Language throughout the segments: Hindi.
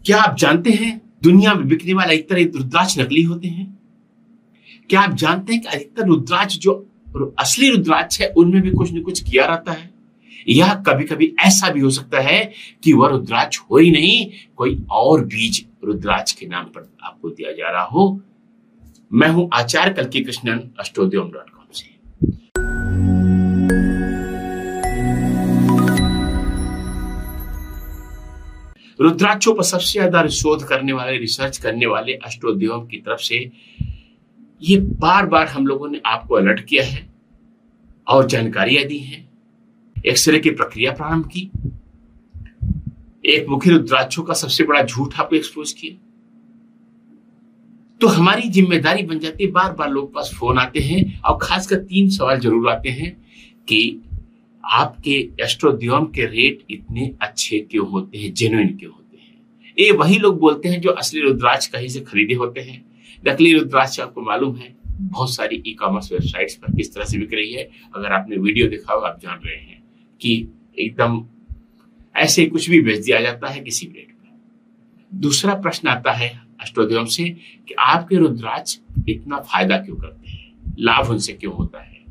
क्या आप जानते हैं दुनिया में बिकने वाले अधिकतर रुद्राक्ष नकली होते हैं? क्या आप जानते हैं कि अधिकतर रुद्राक्ष जो असली रुद्राक्ष है उनमें भी कुछ न कुछ किया रहता है? या कभी कभी ऐसा भी हो सकता है कि वह रुद्राक्ष हो ही नहीं, कोई और बीज रुद्राक्ष के नाम पर आपको दिया जा रहा हो। मैं हूं आचार्य कल्की कृष्णन, अष्टोद्यम.com से। रुद्राक्षों पर सबसे ज्यादा शोध करने वाले, रिसर्च करने वाले अष्टोद्यम की तरफ से ये बार बार हम लोगों ने आपको अलर्ट किया है और जानकारियां दी हैं। एक्सरे की प्रक्रिया प्रारंभ की, एक मुखी रुद्राक्षों का सबसे बड़ा झूठ आपको एक्सपोज किया। तो हमारी जिम्मेदारी बन जाती है, बार बार लोग पास फोन आते हैं और खासकर 3 सवाल जरूर आते हैं कि आपके अष्टोद्यम के रेट इतने अच्छे क्यों होते हैं, जेन्युइन क्यों होते हैं। ये वही लोग बोलते हैं जो असली रुद्राक्ष कहीं से खरीदे होते हैं। नकली रुद्राक्ष आपको मालूम है बहुत सारी ई-कॉमर्स वेबसाइट्स पर किस तरह से बिक रही है। अगर आपने वीडियो देखा हो आप जान रहे हैं कि एकदम ऐसे कुछ भी बेच दिया जाता है किसी रेट पर। दूसरा प्रश्न आता है अष्टोद्यम से कि आपके रुद्राक्ष इतना फायदा क्यों करते हैं, लाभ उनसे क्यों होता है।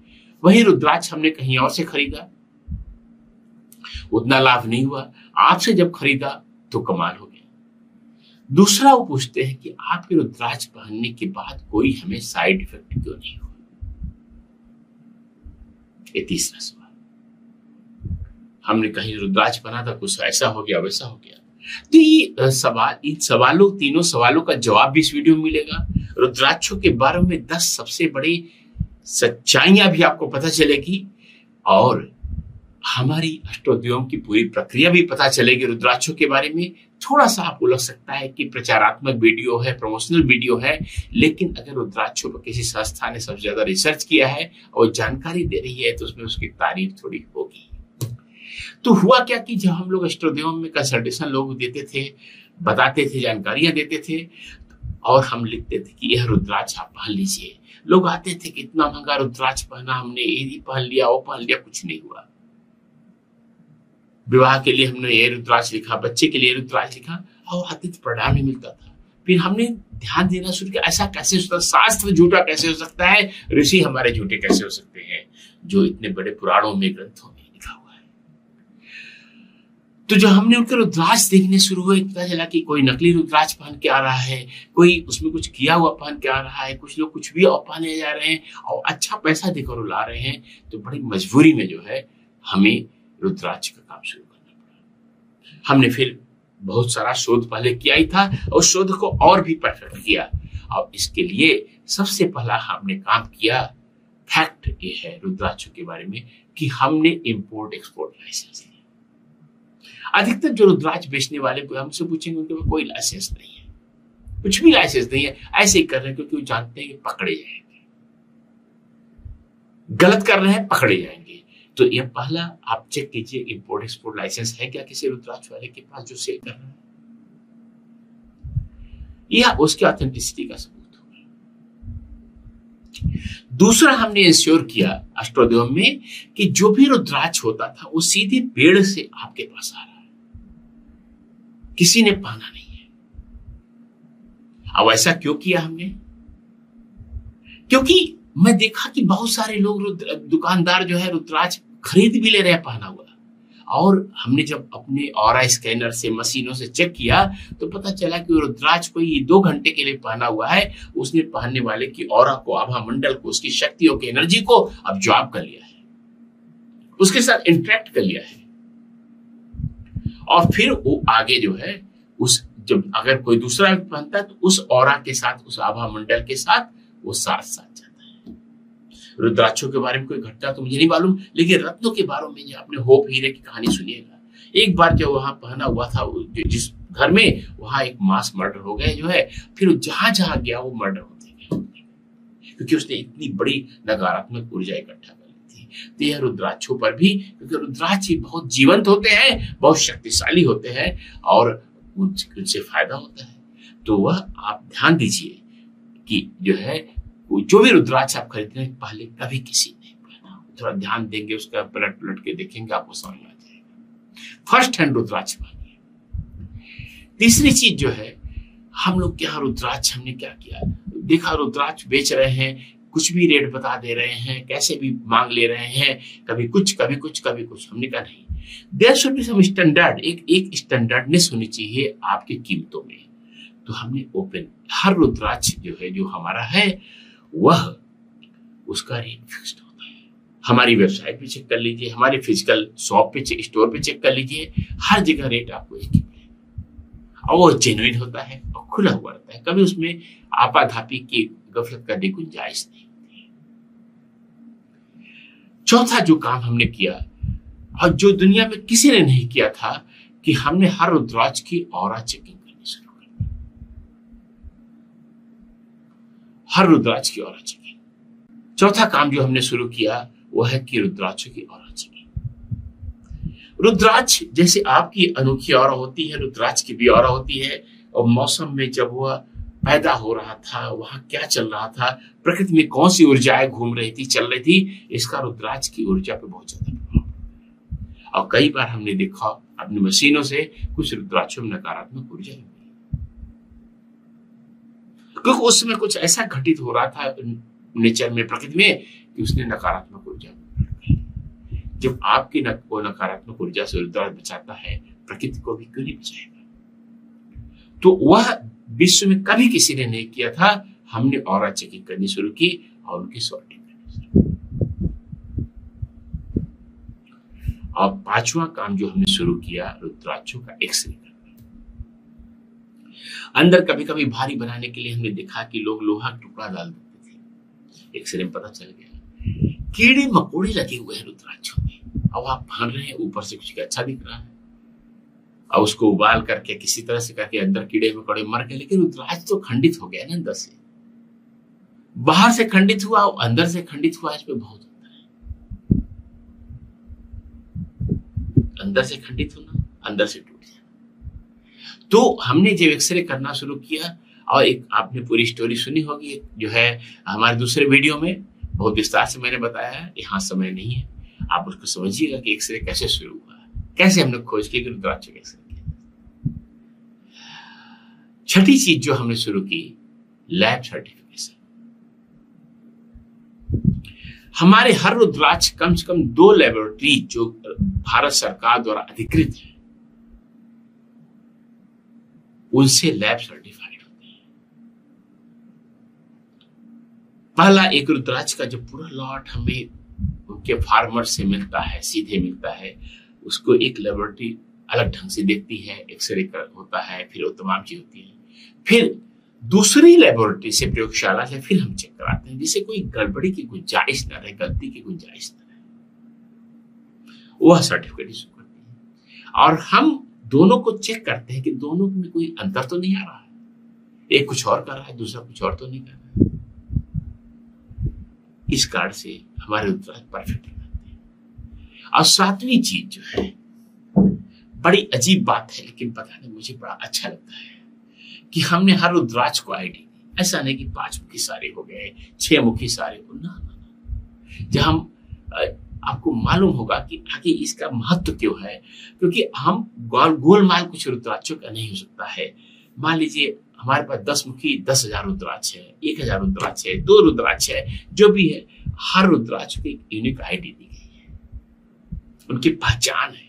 वही रुद्राक्ष हमने कहीं और से खरीदा, उतना लाभ नहीं हुआ, आपसे जब खरीदा तो कमाल हो गया। दूसरा वो पूछते हैं कि आपके रुद्राक्ष पहनने के बाद कोई हमें साइड इफेक्ट क्यों नहीं हुआ। ये तीसरा सवाल। हमने कहीं रुद्राक्ष पहना था, कुछ ऐसा हो गया वैसा हो गया। तो ये सवाल, इन सवालों, तीनों सवालों का जवाब भी इस वीडियो में मिलेगा। रुद्राक्षों के बारे में 10 सबसे बड़ी सच्चाइयां भी आपको पता चलेगी और हमारी अष्टोद्यम की पूरी प्रक्रिया भी पता चलेगी रुद्राक्षों के बारे में। थोड़ा सा आपको लग सकता है कि प्रचारात्मक वीडियो है, प्रमोशनल वीडियो है, लेकिन अगर रुद्राक्षों पर किसी संस्था ने सबसे ज्यादा रिसर्च किया है और जानकारी दे रही है तो उसमें उसकी तारीफ थोड़ी होगी। तो हुआ क्या कि जब हम लोग अष्टोद्यम में कंसल्टेशन लोग देते थे, बताते थे, जानकारियां देते थे और हम लिखते थे कि यह रुद्राक्ष आप पहन लीजिए। लोग आते थे कि इतना महंगा रुद्राक्ष पहना हमने, ये पहन लिया, वो पहन लिया, कुछ नहीं हुआ। विवाह के लिए हमने ये रुद्राक्ष लिखा, बच्चे के लिए रुद्राक्ष लिखा और आतिथ्य प्रणाम नहीं मिलता था। फिर हमने ध्यान देना शुरू किया, ऐसा कैसे हो सकता है, शास्त्र झूठा कैसे हो सकता है, ऋषि हमारे झूठे कैसे हो सकते हैं जो इतने बड़े पुराणों में, ग्रंथों में लिखा हुआ है। तो जब हमने उनके रुद्राक्ष देखने शुरू हुए, पता चला कि कोई नकली रुद्राक्ष पहन के आ रहा है, कोई उसमें कुछ किया हुआ पहन के आ रहा है, कुछ लोग कुछ भी और पहने जा रहे हैं और अच्छा पैसा देकर ला रहे हैं। तो बड़ी मजबूरी में जो है हमें रुद्राक्ष का काम शुरू करना पड़ा। हमने फिर बहुत सारा शोध पहले किया ही था और शोध को और भी परफेक्ट किया और इसके लिए सबसे पहला हमने काम किया, फैक्ट ये है रुद्राक्षों के बारे में कि हमने इंपोर्ट एक्सपोर्ट लाइसेंस लिया। अधिकतर जो रुद्राक्ष बेचने वाले हमसे पूछेंगे उनके पास कोई लाइसेंस नहीं है, कुछ भी लाइसेंस नहीं है, ऐसे ही कर रहे हैं क्योंकि वो जानते हैं कि पकड़े जाएंगे, गलत कर रहे हैं पकड़े जाएंगे। तो ये पहला आप चेक कीजिए इंपोर्ट एक्सपोर्ट लाइसेंस है क्या किसी रुद्राक्ष वाले के पास जो सेल कर रहा है, या उसके ऑथेंटिसिटी का सबूत होगा। दूसरा हमने इंश्योर किया अष्टोद्यम में कि जो भी रुद्राक्ष होता था वो सीधे पेड़ से आपके पास आ रहा है, किसी ने पहना नहीं है। अब ऐसा क्यों किया हमने? क्योंकि मैं देखा कि बहुत सारे लोग दुकानदार जो है रुद्राक्ष खरीद भी ले रहे हैं पहना हुआ, और हमने जब अपने ऑरा स्कैनर से मशीनों से चेक किया तो पता चला कि रुद्राक्ष कोई 2 घंटे के लिए पहना हुआ है, उसने पहनने वाले की ऑरा को, आभा मंडल को, उसकी शक्तियों की एनर्जी को अब्जॉर्ब कर लिया है, उसके साथ इंटरेक्ट कर लिया है और फिर वो आगे जो है उस, जब अगर कोई दूसरा पहनता है तो उस ऑरा के साथ, उस आभा मंडल के साथ वो साथ साथ जाता है। रुद्राक्षों के बारे में कोई घटना तो मुझे नहीं मालूम, लेकिन रत्नों के बारे में जो आपने होप हीरे की कहानी सुनिएगा। एक बार जो वहां पहना हुआ था जिस घर में, वहां एक मास मर्डर हो गए जो है, फिर जहां जहां गया वो मर्डर होते गए क्योंकि उसने इतनी बड़ी नकारात्मक ऊर्जा इकट्ठा कर ली थी। तो यह रुद्राक्षों पर भी, क्योंकि रुद्राक्ष बहुत जीवंत होते हैं, बहुत शक्तिशाली होते हैं और उनसे फायदा होता है। तो वह आप ध्यान दीजिए कि जो है जो भी रुद्राक्ष आप खरीदते हैं पहले कभी किसी ने पहना, थोड़ा ध्यान देंगे, उसका पलट के देखेंगे, आपको समझ में आ जाएगा। फर्स्ट हैंड रुद्राक्ष पहनिए। तीसरी चीज जो है, हम लोग क्या रुद्राक्ष हमने क्या किया, देखा रुद्राक्ष बेच रहे हैं, कुछ भी रेट बता दे रहे हैं, कैसे भी मांग ले रहे हैं, कभी कुछ कभी कुछ कभी कुछ। हमने कहा नहीं, there should be some standard, एक स्टैंडर्डनेस होनी चाहिए आपकी कीमतों में। तो हमने ओपन, हर रुद्राक्ष जो है जो हमारा है वह उसका रेट फिक्स्ड होता है। हमारी वेबसाइट पे चेक कर लीजिए, हमारे फिजिकल शॉप पे स्टोर पे चेक कर लीजिए, हर जगह रेट आपको एक ही मिलेगा और वो जेन्युइन होता है और खुला हुआ रहता है। कभी उसमें आपाधापी की गफलत करने की गुंजाइश नहीं होती। चौथा जो काम हमने किया और जो दुनिया में किसी ने नहीं किया था कि हमने हर रुद्राक्ष की ऑरा चेकिंग करनी शुरू कर दी। हर रुद्राक्ष की ऑरा चेकिंग। चौथा काम जो हमने शुरू किया वो है कि रुद्राक्ष की ऑरा चेकिंग। रुद्राक्ष जैसे आपकी अनोखी ऑरा होती है, रुद्राक्ष की भी ऑरा होती है। और मौसम में जब वह पैदा हो रहा था, वहां क्या चल रहा था, प्रकृति में कौन सी ऊर्जाएं घूम रही थी, चल रही थी, इसका रुद्राक्ष की ऊर्जा पे बहुत ज्यादा प्रभाव पड़ता है। और कई बार हमने देखा अपनी मशीनों से कुछ रुद्राक्षों में नकारात्मक ऊर्जा भी मिली, क्योंकि उस समय कुछ ऐसा घटित हो रहा था नेचर में, प्रकृति में, कि उसने नकारात्मक ऊर्जा। जब आपकी वो नकारात्मक ऊर्जा से रुद्राक्ष बचाता है, प्रकृति को भी क्यों नहीं बचाएगा। तो वह विश्व में कभी किसी ने नहीं किया था। हमने ऑरा चेकिंग करनी शुरू की और उनकी सॉर्टिंग करनी शुरू की। और पांचवा काम जो हमने शुरू किया, रुद्राक्षों का एक्सरे करना। अंदर कभी कभी भारी बनाने के लिए हमने देखा कि लोग लोहा का टुकड़ा डाल देते थे। एक्सरे में पता चल गया कीड़े मकोड़े लगे हुए हैं रुद्राक्षों में, अब आप पहन रहे हैं, ऊपर से कुछ अच्छा दिख रहा है, और उसको उबाल करके किसी तरह से करके अंदर कीड़े मकोड़े मर गए, लेकिन रुद्राक्ष तो खंडित हो गया ना अंदर से। बाहर से खंडित हुआ और अंदर से खंडित हुआ, इसमें बहुत होता है। अंदर से खंडित होना, अंदर से टूट जाना। तो हमने जब एक्सरे करना शुरू किया, और एक आपने पूरी स्टोरी सुनी होगी जो है हमारे दूसरे वीडियो में, बहुत विस्तार से मैंने बताया है, यहाँ समय नहीं है, आप उसको समझिएगा कि एक्सरे कैसे शुरू हुआ, कैसे हमने खोज की कि रुद्राक्ष एक्सरे किया। छठी चीज जो हमने शुरू की, लैब सर्टिफिकेशन। हमारे हर रुद्राक्ष कम से कम 2 लेबोरेटरी जो भारत सरकार द्वारा अधिकृत है, उनसे लैब सर्टिफाइड होते हैं। पहला एक रुद्राक्ष का जो पूरा लॉट हमें उनके फार्मर से मिलता है, सीधे मिलता है, उसको एक लेबोरेटरी अलग ढंग से देखती है, एक्सरे होता है, फिर वो तमाम चीज होती है। फिर दूसरी लेबोरेटरी से, प्रयोगशाला से फिर हम चेक कराते हैं, जिससे कोई गड़बड़ी की गुंजाइश न रहे, गलती की गुंजाइश न रहे, वह सर्टिफिकेट इशू करती है। और हम दोनों को चेक करते हैं कि दोनों में कोई अंतर तो नहीं आ रहा है, एक कुछ और कर रहा है, दूसरा कुछ और तो नहीं कर रहा है। इस कार्ड से हमारे रुद्राक्ष परफेक्ट बनते हैं। और सातवीं चीज जो है, बड़ी अजीब बात है, लेकिन पता नहीं मुझे बड़ा अच्छा लगता है, कि हमने हर रुद्राक्ष को आईडी दी। ऐसा नहीं कि 5 मुखी सारे हो गए, 6 मुखी सारे हो, ना। जब हम आपको मालूम होगा कि आगे इसका महत्व क्यों है, क्योंकि हम गोलमाल कुछ रुद्राक्षों का नहीं हो सकता है। मान लीजिए हमारे पास 10 मुखी 10,000 रुद्राक्ष है, 1,000 रुद्राक्ष है, 2 रुद्राक्ष है, जो भी है, हर रुद्राक्ष की एक यूनिक आईडी दी गई है, उनकी पहचान है,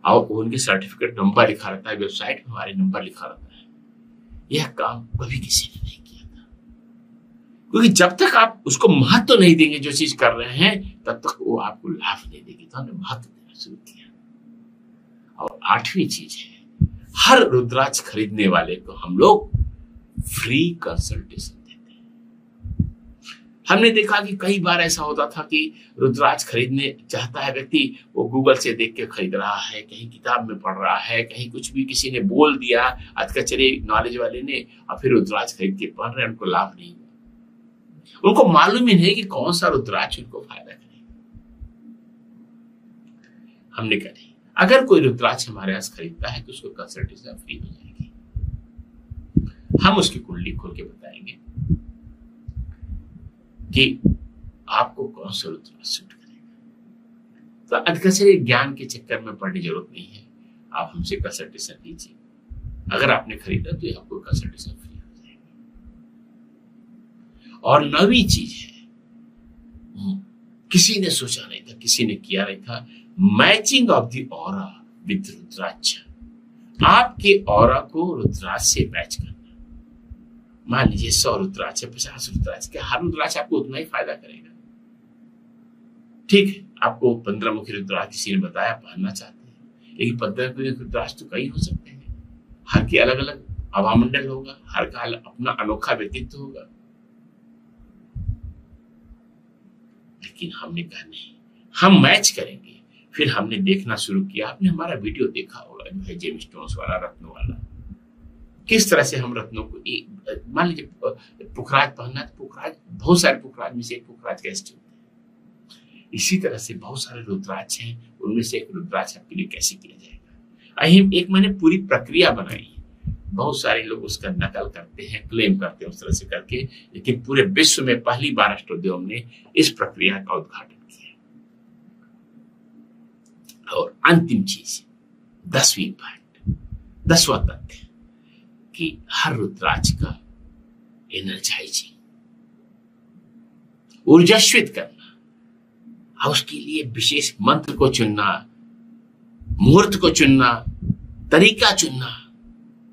और उनके सर्टिफिकेट नंबर लिखा रहता है, वेबसाइट में हमारे नंबर लिखा रहता है। यह काम कभी किसी ने नहीं किया था, क्योंकि जब तक आप उसको महत्व नहीं देंगे जो चीज कर रहे हैं, तब तक वो आपको लाभ नहीं देगी। तो हमने महत्व देना शुरू किया। और 8वीं चीज है, हर रुद्राक्ष खरीदने वाले को हम लोग फ्री कंसल्टेशन देते हैं। हमने देखा कि कई बार ऐसा होता था कि रुद्राक्ष खरीदने चाहता है व्यक्ति, वो गूगल से देख के खरीद रहा है, कहीं किताब में पढ़ रहा है, कहीं कुछ भी किसी ने बोल दिया अधकचरे नॉलेज वाले ने, और फिर रुद्राक्ष खरीद के पढ़ रहे हैं, उनको लाभ नहीं हुआ। उनको मालूम ही नहीं कि कौन सा रुद्राक्ष उनको फायदा करेगा। हमने कहा नहीं, अगर कोई रुद्राक्ष हमारे पास खरीदता है तो उसको कंसल्टेशन फ्री हो जाएगी। हम उसकी कुंडली खोल के बताएंगे कि आपको कौन सा रुद्राक्ष सूट करेगा। तो अधकचरे ज्ञान के चक्कर में पड़ने की जरूरत नहीं है। आप हमसे कंसल्टेशन लीजिए। अगर आपने खरीदा तो आपको कंसल्टेशन फ्री हो जाएगी। और नवी चीज है, किसी ने सोचा नहीं था, किसी ने किया नहीं था, matching of the aura with rudraksha. आपके ऑरा को रुद्राक्ष से मैच करना। मान लीजिए 100 रुद्राक्ष है, 50 रुद्राक्ष, क्या हर रुद्राक्ष आपको उतना ही फायदा करेगा? ठीक है, आपको 15 मुखी रुद्राक्ष किसी ने बताया पहनना चाहते हैं, लेकिन 15 मुखी रुद्राक्ष तो कई हो सकते हैं, हर की अलग अलग हवामंडल होगा, हर का अपना अनोखा व्यक्तित्व होगा। लेकिन हमने कहा नहीं, हम मैच करेंगे। फिर हमने देखना शुरू किया, आपने हमारा वीडियो देखा होगा जो है जेम स्टोन्स वाला, रत्नों वाला, किस तरह से हम रत्नों को, मान लीजिए पुखराज पहनना, तो पुखराज बहुत सारे पुखराज में से एक पुखराज कैसे होते हैं, इसी तरह से बहुत सारे रुद्राक्ष हैं, उनमें से एक रुद्राक्ष आपके लिए कैसे किया जाएगा। एक मैंने पूरी प्रक्रिया बनाई है, बहुत सारे लोग उसका नकल करते हैं, क्लेम करते हैं उस तरह से करके, लेकिन पूरे विश्व में पहली बार एस्ट्रोदेव ने इस प्रक्रिया का उद्घाटन किया। और अंतिम चीज, 10वीं पॉइंट, 10वां तथ्य कि हर रुद्राक्ष का एनर्जाइजिंग, ऊर्जास्वित करना, और उसके लिए विशेष मंत्र को चुनना, मुहूर्त को चुनना, तरीका चुनना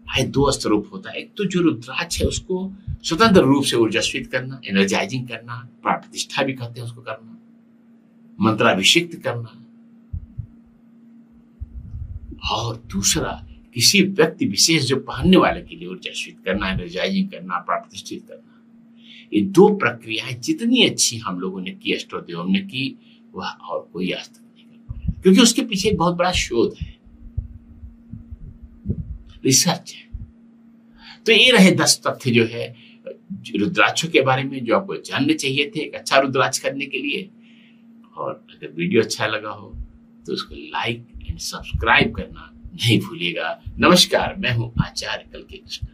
है। 2 स्वरूप होता है, एक तो जो रुद्राक्ष है उसको स्वतंत्र रूप से ऊर्जास्वित करना, एनर्जाइजिंग करना, प्राण प्रतिष्ठा भी कहते हैं उसको करना, मंत्राभिषेक करना, और दूसरा किसी व्यक्ति विशेष जो पहनने वाले के लिए ऊर्जास्वित करना, एनर्जाइजिंग करना, प्राण प्रतिष्ठित करना। ये 2 प्रक्रियाएं जितनी अच्छी हम लोगों ने की, एस्ट्रोदेव ने की, वह और कोई आज तक नहीं कर पाया, क्योंकि उसके पीछे एक बहुत बड़ा शोध है, रिसर्च है। तो ये रहे 10 तथ्य जो है रुद्राक्षों के बारे में, जो आपको जानने चाहिए थे एक अच्छा रुद्राक्ष करने के लिए। और अगर वीडियो अच्छा लगा हो तो उसको लाइक एंड सब्सक्राइब करना नहीं भूलिएगा। नमस्कार, मैं हूं आचार्य कल्की कृष्ण।